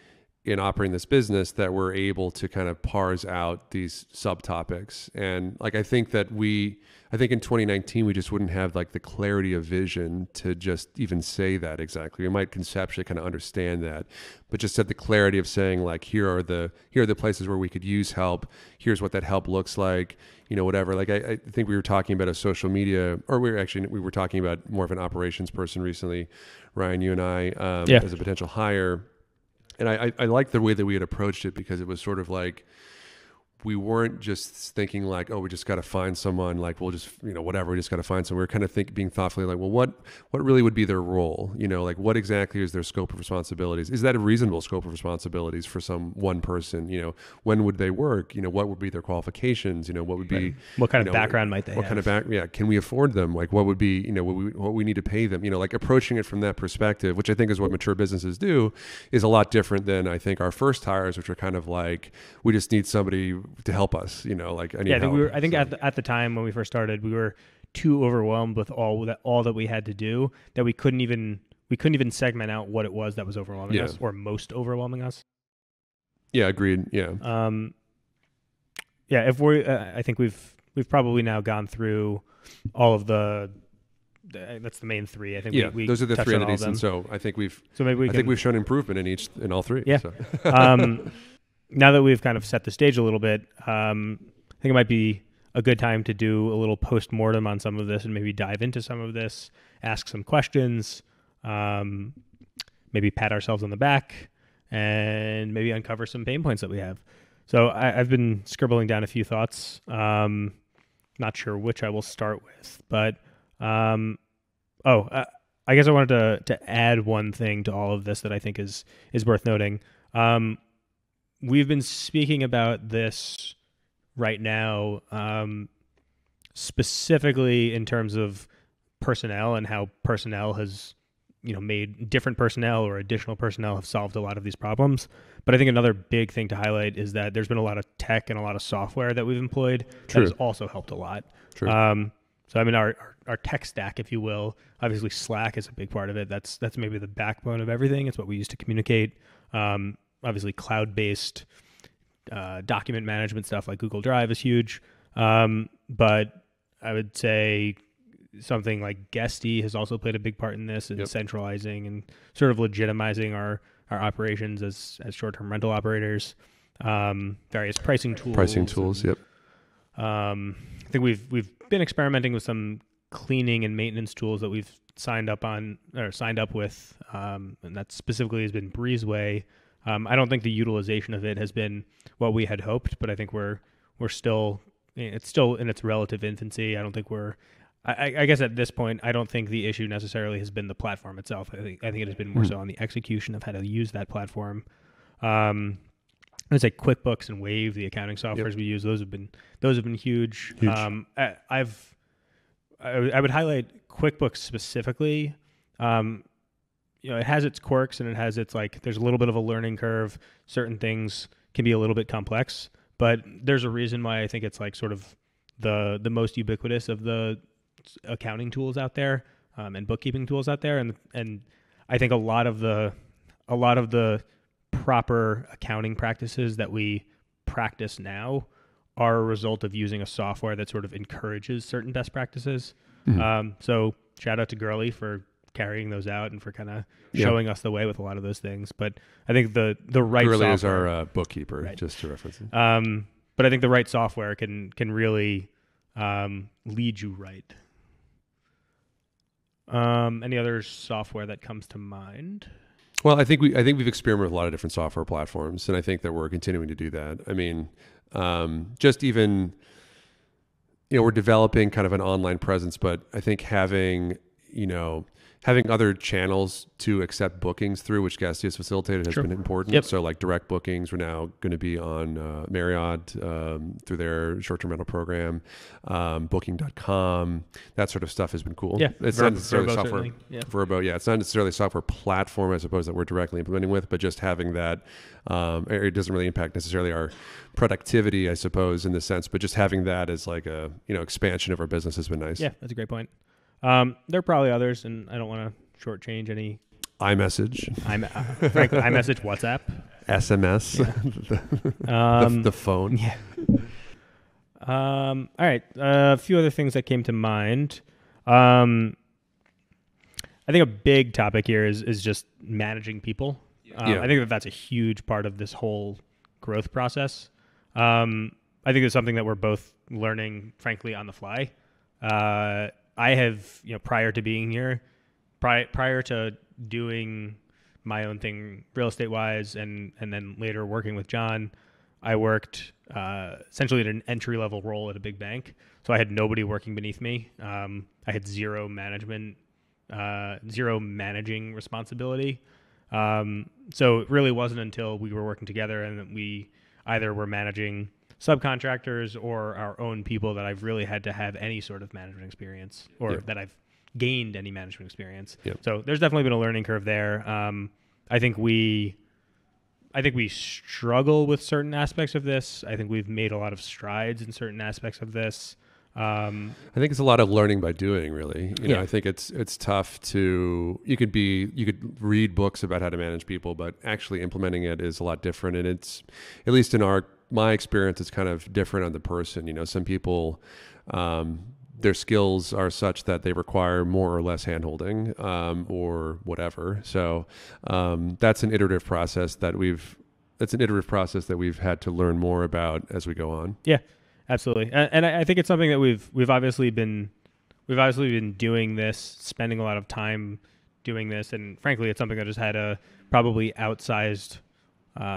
in operating this business that we're able to kind of parse out these subtopics. And like, I think in 2019, we just wouldn't have like the clarity of vision to just even say that exactly. We might conceptually kind of understand that, but just had the clarity of saying like, here are the places where we could use help. Here's what that help looks like, whatever. Like, I think we were talking about a social media, or we were talking about more of an operations person recently, Ryan, you and I, as a potential hire. And I like the way that we had approached it, because it was sort of like, we weren't just thinking like, oh, we just got to find someone, like, we'll just, whatever, we just got to find someone. We were kind of being thoughtfully like, well, what really would be their role? Like, what exactly is their scope of responsibilities? Is that a reasonable scope of responsibilities for one person? When would they work? What would be their qualifications? What would be, what kind of background might they have? What kind of can we afford them? Like, what would be, what we need to pay them? Like approaching it from that perspective, which I think is what mature businesses do, is a lot different than I think our first hires, which are kind of like, we just need somebody to help us, like I need help. I think at the time when we first started, we were too overwhelmed with all that we had to do, that we couldn't even segment out what it was that was overwhelming us, or most overwhelming us. Yeah, agreed. Yeah. If I think we've probably now gone through all of that's the main three. I think we those are the three entities, and so I think we've shown improvement in all three. Yeah. So. Now that we've kind of set the stage a little bit, I think it might be a good time to do a little post-mortem on some of this and maybe dive into some of this, ask some questions, maybe pat ourselves on the back, and maybe uncover some pain points that we have. So I've been scribbling down a few thoughts. Not sure which I will start with, but I guess I wanted to add one thing to all of this that I think is worth noting. We've been speaking about this right now, specifically in terms of personnel and how personnel has, made different personnel or additional personnel have solved a lot of these problems. But I think another big thing to highlight is that there's been a lot of tech and a lot of software that we've employed that has also helped a lot. True. So I mean, our tech stack, if you will, obviously Slack is a big part of it. That's maybe the backbone of everything. It's what we use to communicate. Obviously, cloud-based document management stuff like Google Drive is huge. But I would say something like Guesty has also played a big part in this, in centralizing and sort of legitimizing our operations as short-term rental operators. Various pricing tools. Yep. I think we've been experimenting with some cleaning and maintenance tools that we've signed up with, and that specifically has been Breezeway. I don't think the utilization of it has been what we had hoped, but I think it's still in its relative infancy. I don't think I guess at this point, I don't think the issue necessarily has been the platform itself. I think it has been more so on the execution of how to use that platform. I'd say QuickBooks and Wave, the accounting softwares we use, those have been huge. I would highlight QuickBooks specifically. It has its quirks and it has its there's a little bit of a learning curve. Certain things can be a little bit complex, but there's a reason why I think it's sort of the most ubiquitous of the accounting tools out there, and bookkeeping tools out there. And I think a lot of the a lot of the proper accounting practices that we practice now are a result of using a software that sort of encourages certain best practices. So shout out to Gurley for carrying those out and for kind of showing us the way with a lot of those things. But I think the right Gurley software is our bookkeeper, right, just to reference it. But I think the right software can really lead you right. Any other software that comes to mind? Well, I think we've experimented with a lot of different software platforms, and I think that we're continuing to do that. I mean, just even, we're developing kind of an online presence, but I think having other channels to accept bookings through, which Guesty has facilitated, has been important. Yep. So like direct bookings, we're now going to be on Marriott through their short-term rental program, booking.com, that sort of stuff has been cool. Yeah, it's not necessarily Vrbo, software. Vrbo, it's not necessarily a software platform, I suppose, that we're directly implementing with, but just having that, it doesn't really impact necessarily our productivity, I suppose, in the sense, but just having that as like a expansion of our business has been nice. Yeah, that's a great point. There are probably others, and I don't want to shortchange any. iMessage. Frankly, iMessage, WhatsApp. SMS. The phone. Yeah. All right. A few other things that came to mind. I think a big topic here is just managing people. I think that's a huge part of this whole growth process. I think it's something that we're both learning, frankly, on the fly. I have, prior to being here, prior to doing my own thing real estate wise, and then later working with John, I worked essentially at an entry level role at a big bank. So I had nobody working beneath me. I had zero managing responsibility. So it really wasn't until we were working together and we either were managing subcontractors or our own people that I've really had to have any sort of management experience, or that I've gained any management experience. So there's definitely been a learning curve there. I think we struggle with certain aspects of this. I think we've made a lot of strides in certain aspects of this. I think it's a lot of learning by doing, really. I think it's tough to, you could read books about how to manage people, but actually implementing it is a lot different. And it's, at least in my experience, it's kind of different on the person. Some people, their skills are such that they require more or less handholding, or whatever. So that's an iterative process that we've had to learn more about as we go on. Yeah, absolutely. And I think it's something that we've obviously been doing this, spending a lot of time doing this, and frankly, it's something that has had a probably outsized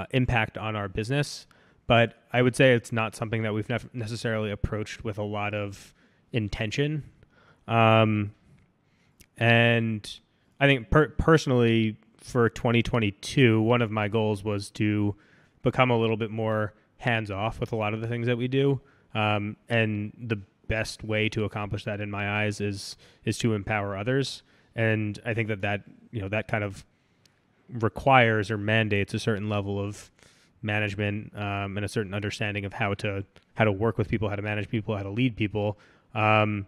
impact on our business. But I would say it's not something that we've necessarily approached with a lot of intention. And I think personally for 2022, one of my goals was to become a little bit more hands-off with a lot of the things that we do. And the best way to accomplish that in my eyes is to empower others. And I think that kind of requires or mandates a certain level of management, and a certain understanding of how to work with people, how to manage people, how to lead people. And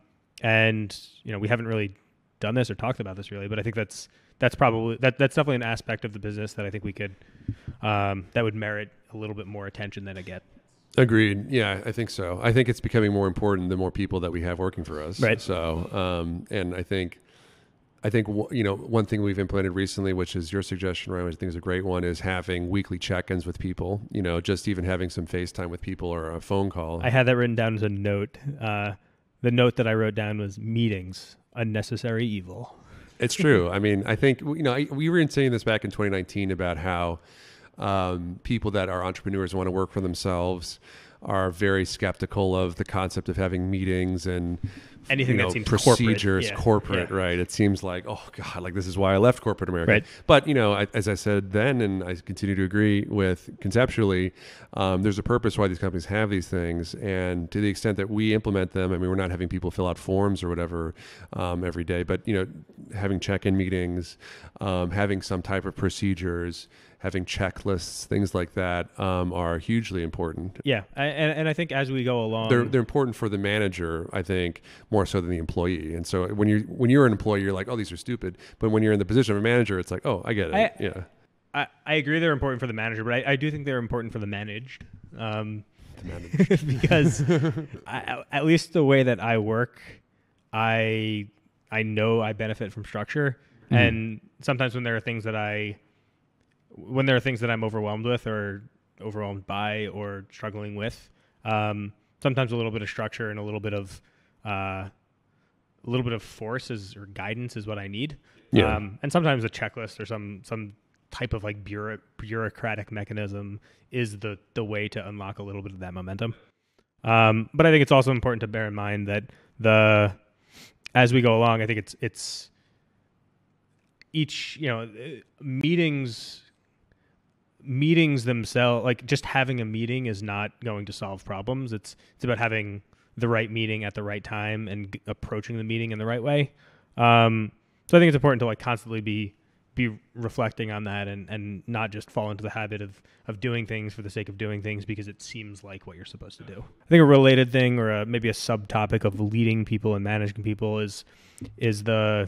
we haven't really done this or talked about this really, but I think that's definitely an aspect of the business that I think we could, that would merit a little bit more attention than it gets. Agreed. Yeah, I think so. I think it's becoming more important the more people that we have working for us. Right. So, and I think one thing we've implemented recently, which is your suggestion, Ryan, which I think is a great one, is having weekly check-ins with people. Just even having some FaceTime with people or a phone call. I had that written down as a note. The note that I wrote down was meetings, unnecessary evil. It's true. I mean, I think we were saying this back in 2019 about how people that are entrepreneurs want to work for themselves are very skeptical of the concept of having meetings and anything that seems procedures, corporate, right? It seems like, oh God, like this is why I left corporate America. Right. But as I said then, and I continue to agree with conceptually, there's a purpose why these companies have these things, and to the extent that we implement them, I mean, we're not having people fill out forms or whatever every day, but having check-in meetings, having some type of procedures, having checklists, things like that are hugely important. Yeah, and I think as we go along, they're important for the manager, I think, more so than the employee. And so when you're an employee, you're like, oh, these are stupid. But when you're in the position of a manager, it's like, oh, I get it. I agree they're important for the manager, but I do think they're important for the managed. Because at least the way that I work, I know I benefit from structure. Mm-hmm. And sometimes when there are things that I'm overwhelmed with or overwhelmed by or struggling with, sometimes a little bit of structure and a little bit of force or guidance is what I need. Yeah. And sometimes a checklist or some type of like bureaucratic mechanism is the way to unlock a little bit of that momentum. But I think it's also important to bear in mind that as we go along, I think it's each, meetings themselves, like just having a meeting is not going to solve problems. It's about having the right meeting at the right time and approaching the meeting in the right way. So I think it's important to like constantly be reflecting on that and not just fall into the habit of doing things for the sake of doing things because it seems like what you're supposed to do. I think a related thing or maybe a subtopic of leading people and managing people is the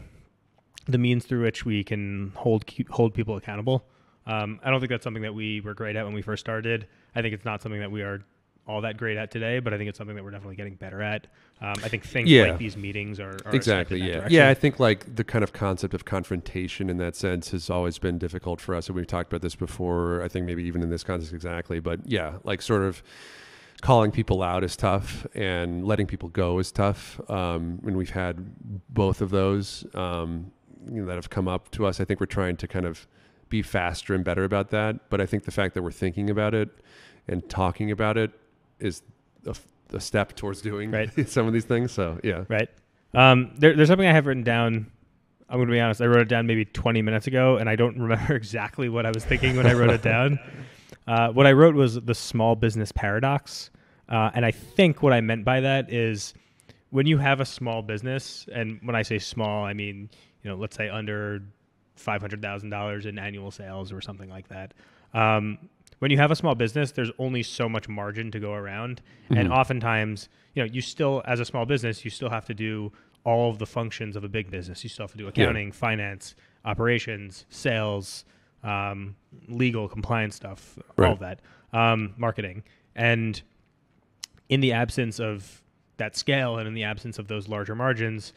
means through which we can hold people accountable. I don't think that's something that we were great at when we first started. I think it's not something that we are all that great at today, but I think it's something that we're definitely getting better at. I think things like these meetings are exactly, yeah. I think like the kind of concept of confrontation in that sense has always been difficult for us. And we've talked about this before, I think maybe even in this context exactly. But yeah, like sort of calling people out is tough and letting people go is tough. And we've had both of those that have come up to us. I think we're trying to kind of be faster and better about that. But I think the fact that we're thinking about it and talking about it is a step towards doing some of these things. So yeah. Right. There's something I have written down. I'm going to be honest. I wrote it down maybe 20 minutes ago and I don't remember exactly what I was thinking when I wrote it down. What I wrote was the small business paradox. And I think what I meant by that is when you have a small business, and when I say small, I mean, let's say under $500,000 in annual sales or something like that. When you have a small business, there's only so much margin to go around. Mm-hmm. And oftentimes, you still, as a small business, you still have to do all of the functions of a big business. You still have to do accounting, finance, operations, sales, legal, compliance stuff, all of that, marketing. And in the absence of that scale and in the absence of those larger margins,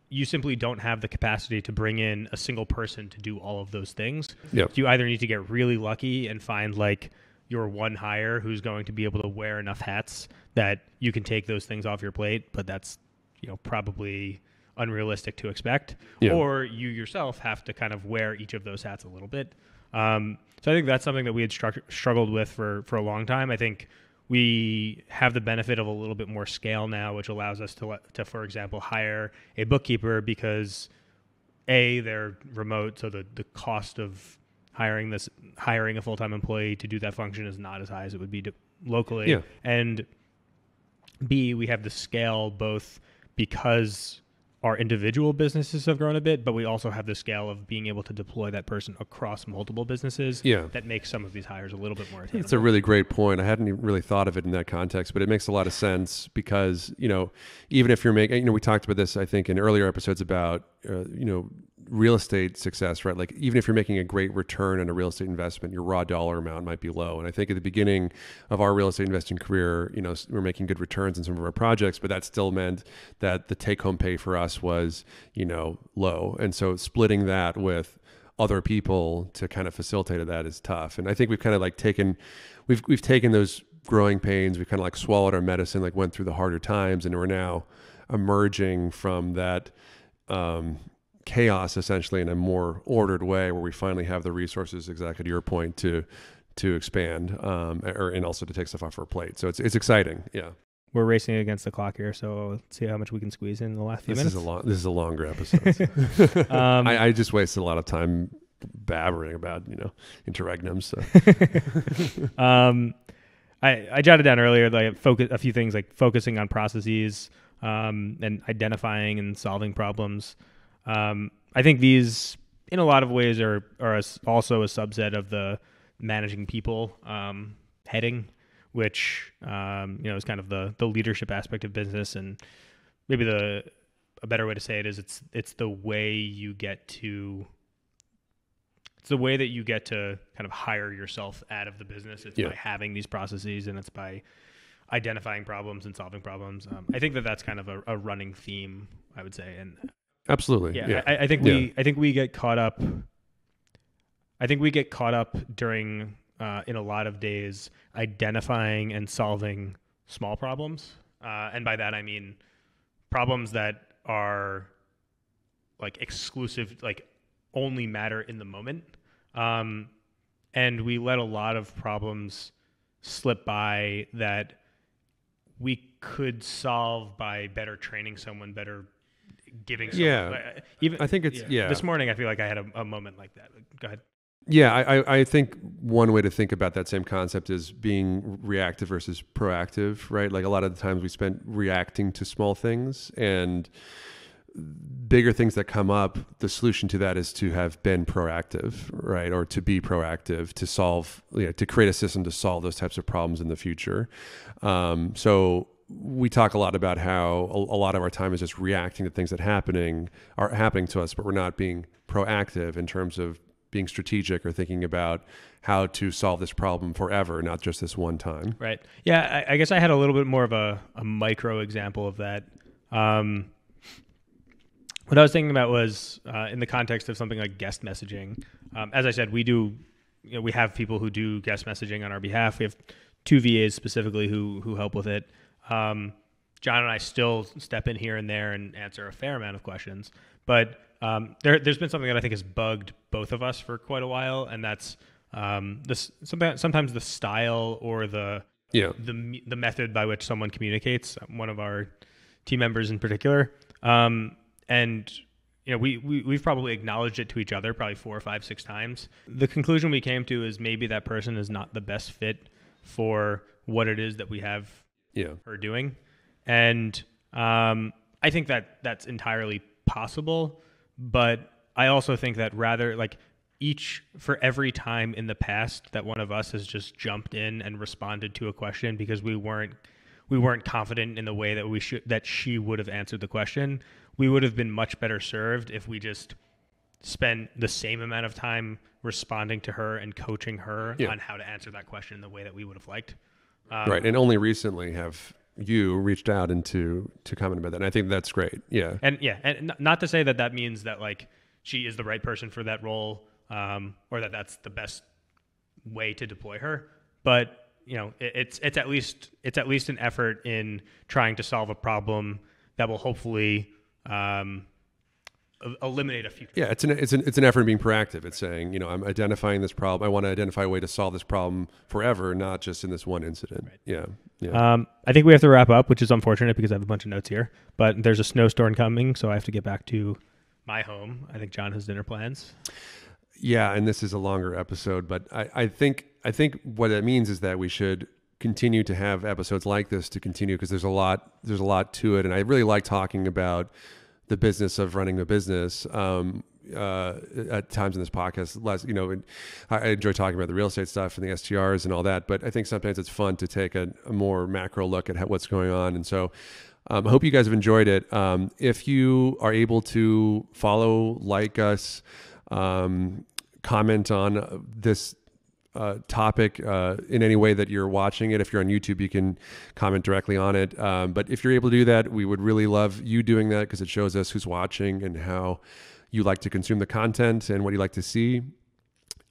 you simply don't have the capacity to bring in a single person to do all of those things. Yep. You either need to get really lucky and find like your one hire who's going to be able to wear enough hats that you can take those things off your plate, but that's probably unrealistic to expect. Yeah. Or you yourself have to kind of wear each of those hats a little bit. So I think that's something that we had struggled with for a long time. I think we have the benefit of a little bit more scale now, which allows us to, for example, hire a bookkeeper because they're remote. So the cost of hiring a full-time employee to do that function is not as high as it would be locally. Yeah. And B, we have the scale both because our individual businesses have grown a bit, but we also have the scale of being able to deploy that person across multiple businesses. Yeah. That makes some of these hires a little bit more attainable. It's a really great point. I hadn't even really thought of it in that context, but it makes a lot of sense because, even if you're making, we talked about this, I think, in earlier episodes about, real estate success, right? Like even if you're making a great return on a real estate investment, your raw dollar amount might be low. And I think at the beginning of our real estate investing career, we're making good returns in some of our projects, but that still meant that the take home pay for us was, low. And so splitting that with other people to kind of facilitate that is tough. And I think we've kind of like we've taken those growing pains, we kind of like swallowed our medicine, like went through the harder times, and we're now emerging from that, chaos essentially in a more ordered way where we finally have the resources, exactly to your point, to expand and also to take stuff off our plate. So it's exciting. Yeah. We're racing against the clock here, so let's see how much we can squeeze in the last few minutes. This is a longer episode. I just wasted a lot of time babbering about, interregnums. So. I jotted down earlier a few things like focusing on processes and identifying and solving problems. I think these, in a lot of ways, are also a subset of the managing people heading, which is kind of the leadership aspect of business. And maybe a better way to say it is it's the way you get to the way that you get to kind of hire yourself out of the business. It's by having these processes, and it's by identifying problems and solving problems. I think that's kind of a running theme, I would say. And absolutely. I think we get caught up. I think we get caught up during in a lot of days identifying and solving small problems, and by that I mean problems that are like exclusive, like only matter in the moment, and we let a lot of problems slip by that we could solve by better training someone, better giving someone. I think it's This morning I feel like I had a moment like that. Go ahead. Yeah, I think one way to think about that same concept is being reactive versus proactive, right? Like a lot of the times we spend reacting to small things, and bigger things that come up, the solution to that is to have been proactive, right? Or to be proactive, to solve, to create a system to solve those types of problems in the future. So we talk a lot about how a lot of our time is just reacting to things that are happening to us, but we're not being proactive in terms of being strategic or thinking about how to solve this problem forever, not just this one time. Right. Yeah. I guess I had a little bit more of a micro example of that. What I was thinking about was in the context of something like guest messaging. As I said, we have people who do guest messaging on our behalf. We have 2 VAs specifically who help with it. John and I still step in here and there and answer a fair amount of questions, but there's been something that I think has bugged both of us for quite a while, and that's sometimes the style or the method by which someone communicates. One of our team members in particular, and we've probably acknowledged it to each other probably 4 or 5, 6 times. The conclusion we came to is maybe that person is not the best fit for what it is that we have her doing, and I think that's entirely possible. But I also think that rather like for every time in the past that one of us has just jumped in and responded to a question because we weren't confident in the way that she would have answered the question, we would have been much better served if we just spent the same amount of time responding to her and coaching her on how to answer that question in the way that we would have liked. Right. And only recently have you reached out to comment about that. And I think that's great. Yeah. And not to say that means that like she is the right person for that role, or that's the best way to deploy her. But it's at least an effort in trying to solve a problem that will hopefully eliminate a future. Yeah, it's an effort in being proactive. It's saying, I'm identifying this problem. I want to identify a way to solve this problem forever, not just in this one incident. Right. Yeah. I think we have to wrap up, which is unfortunate because I have a bunch of notes here. But there's a snowstorm coming, so I have to get back to my home. I think John has dinner plans. Yeah, and this is a longer episode, but I think what it means is that we should continue to have episodes like this to continue, because there's a lot to it, and I really like talking about the business of running a business at times in this podcast. I enjoy talking about the real estate stuff and the STRs and all that, but I think sometimes it's fun to take a more macro look at what's going on. And so I hope you guys have enjoyed it. If you are able to follow, like us, comment on this topic in any way that you're watching it. If you're on YouTube, you can comment directly on it. But if you're able to do that, we would really love you doing that, because it shows us who's watching and how you like to consume the content and what you like to see.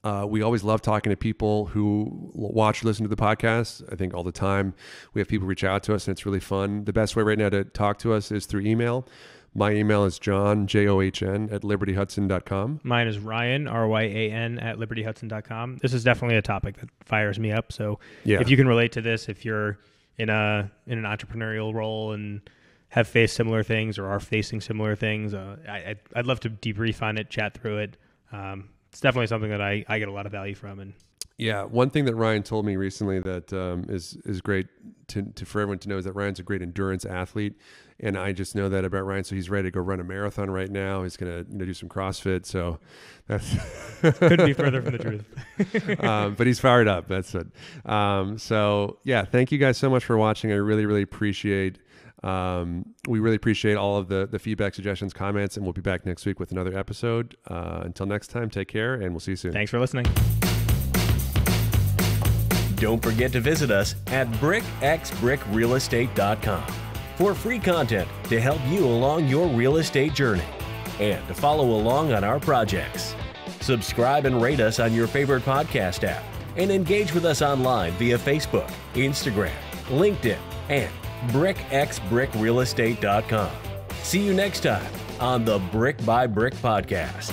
We always love talking to people who watch or listen to the podcast. I think all the time we have people reach out to us, and it's really fun. The best way right now to talk to us is through email. My email is John, JOHN, at libertyhudson.com. Mine is Ryan, RYAN, at libertyhudson.com. This is definitely a topic that fires me up. So if you can relate to this, if you're in an entrepreneurial role and have faced similar things or are facing similar things, I'd love to debrief on it, chat through it. It's definitely something that I get a lot of value from. And yeah, one thing that Ryan told me recently that is great for everyone to know is that Ryan's a great endurance athlete. And I just know that about Ryan. So he's ready to go run a marathon right now. He's going to do some CrossFit. So that's couldn't be further from the truth. But he's fired up. That's it. So yeah, thank you guys so much for watching. I really, really appreciate We really appreciate all of the feedback, suggestions, comments, and we'll be back next week with another episode. Until next time, take care, and we'll see you soon. Thanks for listening. Don't forget to visit us at BxBreakRealEstate.com for free content to help you along your real estate journey and to follow along on our projects. Subscribe and rate us on your favorite podcast app and engage with us online via Facebook, Instagram, LinkedIn, and BxBreakRealEstate.com. See you next time on the Brick by Brick Podcast.